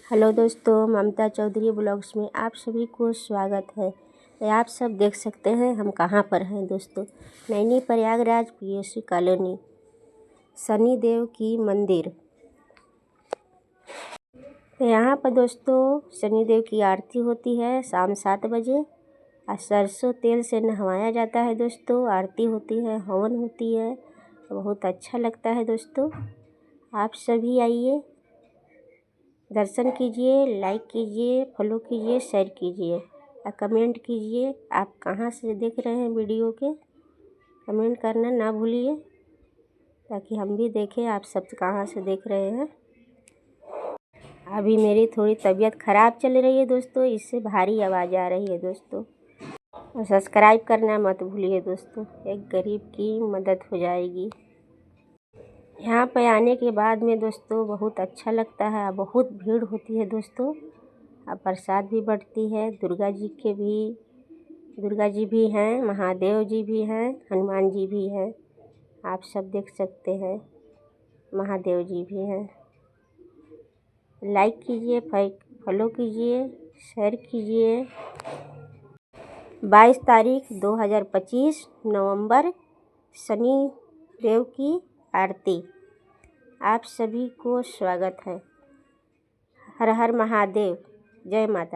Hello दोस्तों, ममता Chaudhary blogs में आप सभी को स्वागत है। आप सब देख सकते हैं हम कहाँ पर हैं दोस्तों। नैनी प्रयागराज पीएससी कॉलोनी, शनिदेव की मंदिर। तो यहाँ पर दोस्तों शनिदेव की आरती होती है शाम 7 बजे और सरसों तेल से नहवाया जाता है दोस्तों। आरती होती है, हवन होती है, बहुत अच्छा लगता है दोस्तों। आप सभी आइए, दर्शन कीजिए, लाइक कीजिए, फॉलो कीजिए, शेयर कीजिए और कमेंट कीजिए। आप कहाँ से देख रहे हैं वीडियो के कमेंट करना ना भूलिए, ताकि हम भी देखें आप सब कहाँ से देख रहे हैं। अभी मेरी थोड़ी तबीयत ख़राब चल रही है दोस्तों, इससे भारी आवाज़ आ रही है दोस्तों। और सब्सक्राइब करना मत भूलिए दोस्तों, एक गरीब की मदद हो जाएगी। यहाँ पे आने के बाद में दोस्तों बहुत अच्छा लगता है, बहुत भीड़ होती है दोस्तों। और प्रसाद भी बढ़ती है। दुर्गा जी भी हैं, महादेव जी भी हैं, हनुमान जी भी हैं, आप सब देख सकते हैं। महादेव जी भी हैं। लाइक कीजिए, फॉलो कीजिए, शेयर कीजिए। 22 तारीख 2025 नवंबर, शनि देव की आरती। आप सभी को स्वागत है। हर हर महादेव, जय माता।